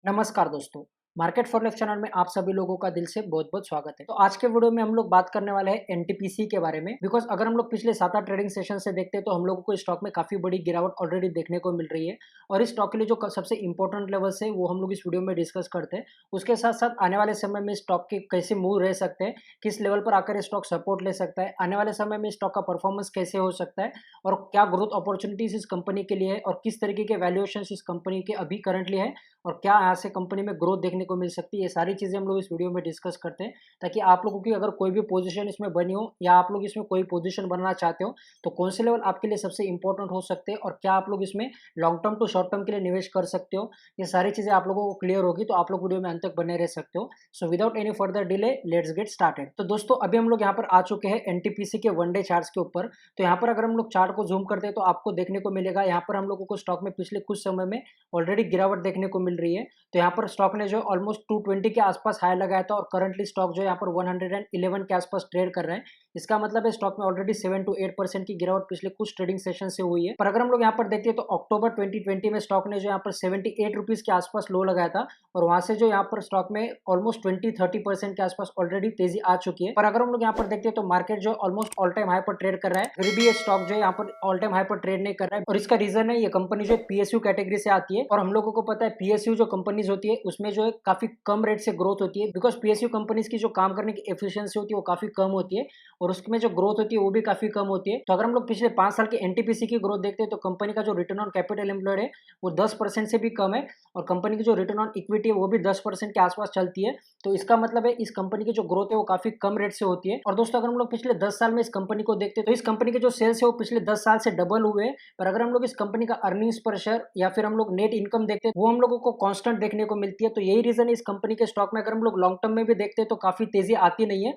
नमस्कार दोस्तों। Market for life channel में आप सभी लोगों का दिल से बहुत बहुत स्वागत है। तो आज के वीडियो में हम लोग बात करने वाले हैं एनटीपीसी के बारे में। बिकॉज अगर हम लोग पिछले 7-8 ट्रेडिंग सेशन से देखते हैं तो हम लोगों को स्टॉक में काफी बड़ी गिरावट ऑलरेडी देखने को मिल रही है। और इस स्टॉक के लिए जो सबसे इंपॉर्टेंट लेवल्स है वो हम लोग इस वीडियो में डिस्कस करते हैं। उसके साथ साथ आने वाले समय में स्टॉक के कैसे मूव रह सकते हैं, किस लेवल पर आकर स्टॉक सपोर्ट ले सकता है, आने वाले समय में स्टॉक का परफॉर्मेंस कैसे हो सकता है और क्या ग्रोथ अपॉर्चुनिटीज इस कंपनी के लिए है और किस तरीके के वैल्यूएशन इस कंपनी के अभी करंटली है और क्या यहाँ से कंपनी में ग्रोथ देखने को मिल सकती है। ये सारी चीज़ें हम लोग इस वीडियो में डिस्कस करते हैं ताकि आप लोगों की अगर कोई भी पोजीशन इसमें बनी हो या आप लोग इसमें कोई पोजीशन बनाना चाहते हो तो कौन से लेवल आपके लिए सबसे इंपॉर्टेंट हो सकते हैं और क्या आप लोग इसमें long term to short term के लिए निवेश कर सकते हो। ये सारी चीज़ें आप लोगों को क्लियर होगी तो आप लोग वीडियो में अंत तक बने रह सकते हो। So without any further delay let's get started. तो दोस्तों अभी हम लोग यहाँ पर आ चुके हैं एनटीपीसी के वन डे चार्ट्स के ऊपर। तो यहाँ पर अगर हम लोग चार्ट को जूम करते हैं तो आपको देखने को मिलेगा यहाँ पर हम लोगों को स्टॉक में पिछले कुछ समय में ऑलरेडी गिरावट देखने को मिल रही है। तो यहाँ पर स्टॉक ने जो ऑलमोस्ट 220 के आसपास हाई लगाया था और करंटली स्टॉक जो यहाँ पर 111 के आसपास ट्रेड कर रहे हैं। इसका मतलब है स्टॉक में ऑलरेडी 7 to 8% की गिरावट पिछले कुछ ट्रेडिंग सेशन से हुई है। पर अगर हम लोग यहाँ पर देखते हैं तो अक्टूबर 2020 में स्टॉक ने जो यहाँ पर 78 रुपीज के आसपास लो लगाया था और वहां से जो यहाँ पर स्टॉक में ऑलमोस्ट 20-30% के आसपास ऑलरेडी तेजी आ चुकी है। पर अगर हम लोग यहाँ पर देखते हैं तो मार्केट जो ऑलमोस्ट ऑल टाइम हाई पर ट्रेड कर रहा है, फिर भी ये स्टॉक जो है यहाँ पर ऑल टाइम हाई पर ट्रेड नहीं कर रहा है। और इसका रीजन है ये कंपनी जो पीएसयू कैटेगरी से आती है और हम लोगों को पता है पीएसयू जो कंपनीज होती है उसमें जो है काफी कम रेट से ग्रोथ होती है। बिकॉज पीएसयू कंपनीज की जो काम करने की एफिशिएंसी होती है वो काफी कम होती है और उसमें जो ग्रोथ होती है वो भी काफी कम होती है। तो अगर हम लोग पिछले 5 साल के एनटीपीसी की ग्रोथ देखते हैं तो कंपनी का जो रिटर्न ऑन कैपिटल एम्प्लॉयड है वो 10% से भी कम है और कंपनी की जो रिटर्न ऑन इक्विटी है वो भी 10% के आसपास चलती है। तो इसका मतलब है इस कंपनी की जो ग्रोथ है वो काफी कम रेट से होती है। और दोस्तों अगर हम लोग पिछले 10 साल में इस कंपनी को देखते हैं तो इस कंपनी के जो सेल्स है वो पिछले 10 साल से डबल हुए हैं। पर अगर हम लोग इस कंपनी का अर्निंग्स पर शेयर या फिर हम लोग नेट इनकम देखते हैं वो हम लोगों को कांस्टेंट देखने को मिलती है। तो यही रीजन है इस कंपनी के स्टॉक में अगर हम लोग लॉन्ग टर्म में भी देखते हैं तो काफी तेजी आती नहीं है।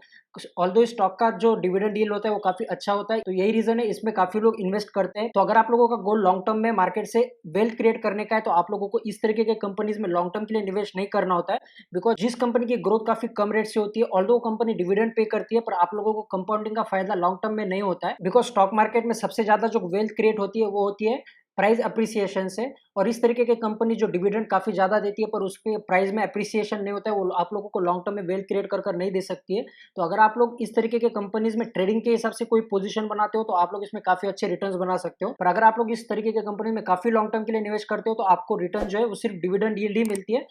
ऑल्दो स्टॉक का जो डिविडेंड डील होता है वो काफी अच्छा होता है। तो यही रीजन है इसमें काफी लोग इन्वेस्ट करते हैं। तो अगर आप लोगों का गोल लॉन्ग टर्म में मार्केट से वेल्थ क्रिएट करने का है तो आप लोगों को इस तरीके के कंपनीज में लॉन्ग टर्म के लिए निवेश नहीं करना होता है। बिकॉज जिस कंपनी की ग्रोथ काफी कम रेट से होती है ऑल्दो कंपनी डिविडेंड पे करती है पर आप लोगों को कंपाउंडिंग का फायदा लॉन्ग टर्म में नहीं होता है। बिकॉज स्टॉक मार्केट में सबसे ज्यादा जो वेल्थ क्रिएट होती है वो होती है प्राइस अप्रिसिएशन से। और इस तरीके के कंपनी जो डिविडेंड काफी ज्यादा देती है पर उसके प्राइस में अप्रिसिएशन नहीं होता है वो आप लोगों को लॉन्ग टर्म में वेल्थ क्रिएट कर नहीं दे सकती है। तो अगर आप लोग इस तरीके के कंपनीज में ट्रेडिंग के हिसाब से कोई पोजीशन बनाते हो तो आप लोग इसमें काफी अच्छे रिटर्न्स बना सकते हो। पर अगर आप लोग इस तरीके के कंपनी में काफी लॉन्ग टर्म के लिए निवेश करते हो तो आपको रिटर्न जो है वो सिर्फ डिविडेंड यील्ड ही मिलती है।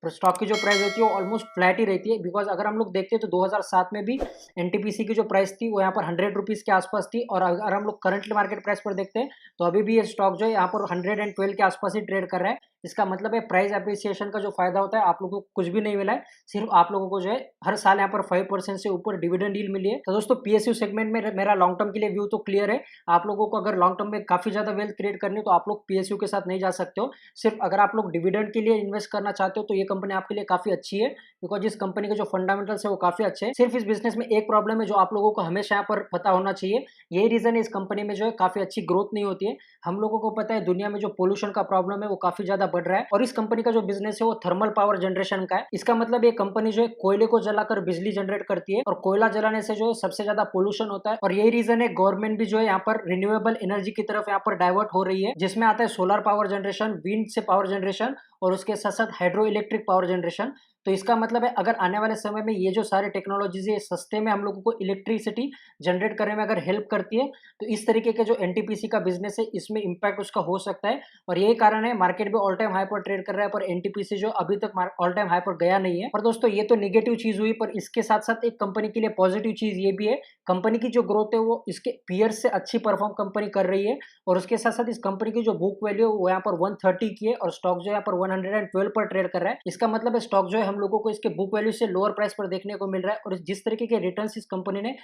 स्टॉक की जो प्राइस होती है वो ऑलमोस्ट फ्लैट ही रहती है। बिकॉज अगर हम लोग देखते हैं तो 2007 में भी एनटीपीसी की जो प्राइस थी वो यहाँ पर 100 रुपीज के आसपास थी और अगर हम लोग करंटली मार्केट प्राइस पर देखते हैं तो अभी भी ये स्टॉक जो है यहाँ पर 112 के आसपास ही ट्रेड कर रहा है। इसका मतलब है प्राइस अप्रिसिएशन का जो फायदा होता है आप लोगों को कुछ भी नहीं मिला है, सिर्फ आप लोगों को जो है हर साल यहाँ पर 5% से ऊपर डिविडेंड डील मिली है। तो दोस्तों पीएसयू सेगमेंट में मेरा लॉन्ग टर्म के लिए व्यू तो क्लियर है। आप लोगों को अगर लॉन्ग टर्म में काफी ज्यादा वेल्थ क्रिएट करनी है तो आप लोग पीएसयू के साथ नहीं जा सकते हो। सिर्फ अगर आप लोग डिविडेंड के लिए इन्वेस्ट करना चाहते हो तो ये कंपनी आपके लिए काफी अच्छी है। बिकॉज इस कंपनी के जो फंडामेंटल्स है वो काफी अच्छे हैं। सिर्फ इस बिजनेस में एक प्रॉब्लम है जो आप लोगों को हमेशा यहाँ पर पता होना चाहिए। यही रीजन है इस कंपनी में जो है काफी अच्छी ग्रोथ नहीं होती है। हम लोगों को पता है दुनिया में जो पोल्यूशन का प्रॉब्लम है वो काफी ज्यादा बढ़ रहा है और इस कंपनी का जो बिजनेस है वो थर्मल पावर जनरेशन का है। इसका मतलब ये कंपनी जो है कोयले को जलाकर बिजली जनरेट करती है और कोयला जलाने से जो है सबसे ज्यादा पोल्यूशन होता है। और यही रीजन है गवर्नमेंट भी जो है यहाँ पर रिन्यूएबल एनर्जी की तरफ यहाँ पर डाइवर्ट हो रही है जिसमें आता है सोलर पावर जनरेशन, विंड से पावर जनरेशन और उसके साथ साथ हाइड्रो इलेक्ट्रिक पावर जनरेशन। तो इसका मतलब है अगर आने वाले समय में ये जो सारे टेक्नोलॉजीज है सस्ते में हम लोगों को इलेक्ट्रिसिटी जनरेट करने में अगर हेल्प करती है तो इस तरीके के जो एनटीपीसी का बिजनेस है इसमें इंपैक्ट उसका हो सकता है। और यही कारण है मार्केट भी ऑल टाइम हाई पर ट्रेड कर रहा है पर एनटीपीसी जो अभी तक ऑल टाइम हाई पर गया नहीं है। पर दोस्तों ये तो नेगेटिव चीज हुई पर इसके साथ साथ एक कंपनी के लिए पॉजिटिव चीज ये भी है, कंपनी की जो ग्रोथ है वो इसके पीयर्स से अच्छी परफॉर्म कंपनी कर रही है। और उसके साथ साथ इस कंपनी की जो बुक वैल्यू वो यहाँ पर 130 की है और स्टॉक जो यहाँ पर 112 पर ट्रेड कर रहा है। इसका मतलब है स्टॉक जो है हम लोगों को इसके बुक वैल्यू से लोअर प्राइस पर देखने को मिल रहा है। और जिस तरीके के रिटर्न्स इस कंपनी ने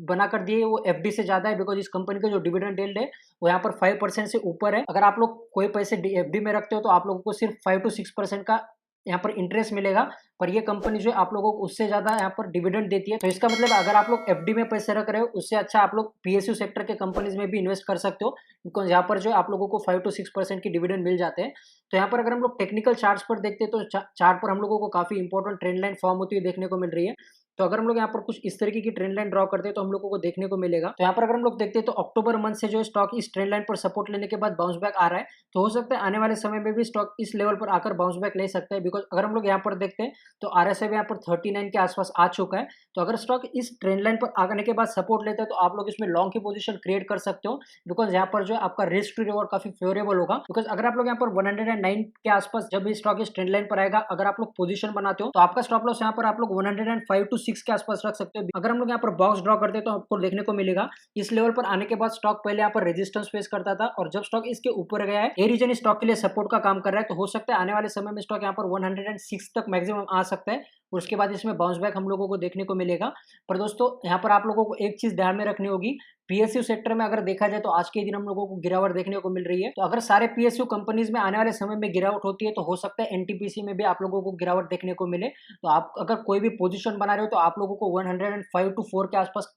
बना कर दिए वो एफडी से ज्यादा है। बिकॉज इस कंपनी का जो डिविडेंड यील्ड है वो यहाँ पर 5% से ऊपर है। अगर आप लोग कोई पैसे एफडी में रखते हो तो आप लोगों को सिर्फ 5 to 6% का यहाँ पर इंटरेस्ट मिलेगा। पर ये कंपनी जो है आप लोगों को उससे ज्यादा यहाँ पर डिविडेंड देती है। तो इसका मतलब अगर आप लोग एफडी में पैसे रख रहे हो उससे अच्छा आप लोग पीएसयू सेक्टर के कंपनीज में भी इन्वेस्ट कर सकते हो। बिकॉज यहाँ पर जो है आप लोगों को 5 to 6% की डिविडेंड मिल जाते हैं। तो यहाँ पर अगर हम लोग टेक्निकल चार्ट्स पर देखते हैं तो चार्ट पर हम लोगों को काफी इंपॉर्टेंट ट्रेंड लाइन फॉर्म होती हुई देखने को मिल रही है। तो अगर हम लोग यहाँ पर कुछ इस तरीके की ट्रेंड लाइन ड्रॉ करते हैं तो हम लोगों को देखने को मिलेगा। तो यहाँ पर अगर हम लोग देखते हैं तो अक्टूबर मंथ से जो स्टॉक इस ट्रेंड लाइन पर सपोर्ट लेने के बाद बाउंस बैक आ रहा है, तो हो सकता है आने वाले समय में भी स्टॉक इस लेवल पर आकर बाउंस बैक ले सकता है। बिकॉज अगर हम लोग यहाँ पर देखते हैं तो आरएसआई भी यहाँ पर 39 के आसपास आ चुका है। तो अगर स्टॉक इस ट्रेंड लाइन पर आने के बाद सपोर्ट लेता है तो आप लोग इसमें लॉन्ग की पोजीशन क्रिएट कर सकते हो। बिकॉज यहाँ पर जो है आपका रिस्क टू रिवॉर्ड काफी फेवरेबल होगा। बिकॉज अगर आप लोग यहाँ पर 109 के आसपास जब भी स्टॉक इस ट्रेंड लाइन पर आएगा, अगर आप लोग पोजीशन बनाते हो तो आपका स्टॉप लॉस यहाँ पर आप लोग 105 टू 6 के आसपास रख सकते हो। अगर हम लोग यहाँ पर बॉक्स ड्रॉ करते हैं तो आपको देखने को मिलेगा इस लेवल पर आने के बाद स्टॉक पहले यहाँ पर रेजिस्टेंस फेस करता था और जब स्टॉक इसके ऊपर गया है, ये रीजन स्टॉक के लिए सपोर्ट का काम कर रहा है। तो हो सकता है आने वाले समय में स्टॉक यहाँ पर 106 तक मैक्सिमम आ सकता है और उसके बाद इसमें बाउंस बैक हम लोगों को देखने को मिलेगा। पर दोस्तों यहाँ पर आप लोगों को एक चीज ध्यान में रखनी होगी, पीएसयू सेक्टर में अगर देखा जाए तो आज के दिन हम लोगों को गिरावट देखने को मिल रही है। तो अगर सारे पीएसयू कंपनीज में आने वाले समय में गिरावट होती है तो हो सकता है एनटीपीसी में भी आप लोगों को गिरावट देखने को मिले। तो आप अगर कोई भी पोजीशन बना रहे हो तो आप लोगों को 105 टू 4 के आसपास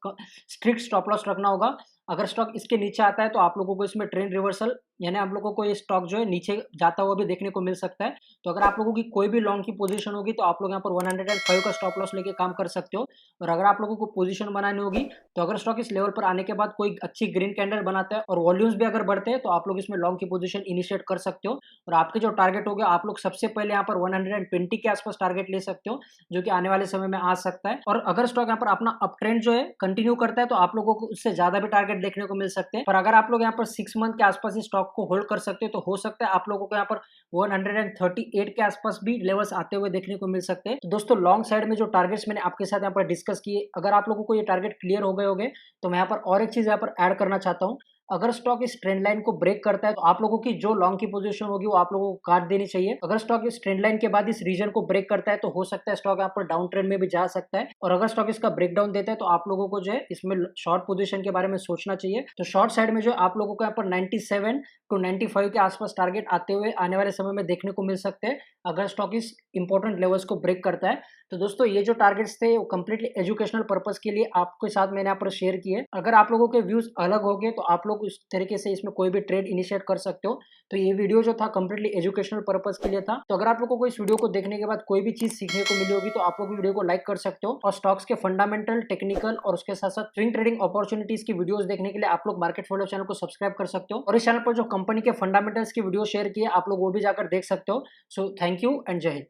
स्ट्रिक्ट स्टॉप लॉस रखना होगा। अगर स्टॉक इसके नीचे आता है तो आप लोगों को इसमें ट्रेंड रिवर्सल यानी आप लोगों को ये स्टॉक जो है नीचे जाता हुआ भी देखने को मिल सकता है। तो अगर आप लोगों की कोई भी लॉन्ग की पोजीशन होगी तो आप लोग यहाँ पर 105 का स्टॉप लॉस लेके काम कर सकते हो। और अगर आप लोगों को पोजीशन बनानी होगी तो अगर स्टॉक इस लेवल पर आने के बाद कोई अच्छी ग्रीन कैंडल बनाता है और वॉल्यूम्स भी अगर बढ़ते हैं तो आप लोग इसमें लॉन्ग की पोजीशन इनिशिएट कर सकते हो। और आपके जो टारगेट हो गया आप लोग सबसे पहले यहाँ पर 120 के आसपास टारगेट ले सकते हो, जो कि आने वाले समय में आ सकता है। और अगर स्टॉक यहाँ पर अपना अप ट्रेंड जो है कंटिन्यू करता है तो आप लोगों को उससे ज्यादा भी टारगेट देखने को मिल सकते हैं। पर अगर आप लोग यहाँ पर 6 मंथ के आसपास इस स्टॉक को होल्ड कर सकते हो तो हो सकता है आप लोगों को यहाँ पर 138 के आसपास भी लेवल्स आते हुए देखने को मिल सकते हैं। तो दोस्तों लॉन्ग साइड में जो टारगेट्स मैंने आपके साथ यहाँ पर डिस्कस किए, अगर आप लोगों को ये टारगेट क्लियर हो गए होंगे तो मैं यहाँ पर और एक चीज यहाँ पर ऐड करना चाहता हूँ। अगर स्टॉक इस ट्रेंड लाइन को ब्रेक करता है तो आप लोगों की जो लॉन्ग की पोजीशन होगी वो आप लोगों को काट देनी चाहिए। अगर स्टॉक इस ट्रेंड लाइन के बाद इस रीजन को ब्रेक करता है तो हो सकता है स्टॉक यहाँ पर डाउन ट्रेंड में भी जा सकता है। और अगर स्टॉक इसका ब्रेकडाउन देता है तो आप लोगों को जो है इसमें शॉर्ट पोजीशन के बारे में सोचना चाहिए। तो शॉर्ट साइड में जो आप लोगों को यहाँ पर 97 टू 95 के आसपास टारगेट आते हुए आने वाले समय में देखने को मिल सकते हैं अगर स्टॉक इस इंपॉर्टेंट लेवल्स को ब्रेक करता है। तो दोस्तों ये जो टारगेट्स थे वो कंप्लीटली एजुकेशनल पर्पस के लिए आपके साथ मैंने यहाँ पर शेयर किए। अगर आप लोगों के व्यूज अलग हो गए तो आप लोग उस तरीके से इसमें कोई भी ट्रेड इनिशिएट कर सकते हो। तो ये वीडियो जो था कंप्लीटली एजुकेशनल पर्पस के लिए था। तो अगर आप लोगों को इस वीडियो को देखने के बाद कोई भी चीज सीखने को मिली होगी तो आप लोग वीडियो को लाइक कर सकते हो। और स्टॉक्स के फंडामेंटल, टेक्निकल और उसके साथ साथ स्विंग ट्रेडिंग अपॉर्चुनिटीज की वीडियोस देखने के लिए आप लोग मार्केट फॉलो चैनल को सब्सक्राइब कर सकते हो। और इस चैनल पर जो कंपनी के फंडामेंटल्स की वीडियो शेयर किए आप लोग वो भी जाकर देख सकते हो। सो थैंक यू एंड जय हिंद।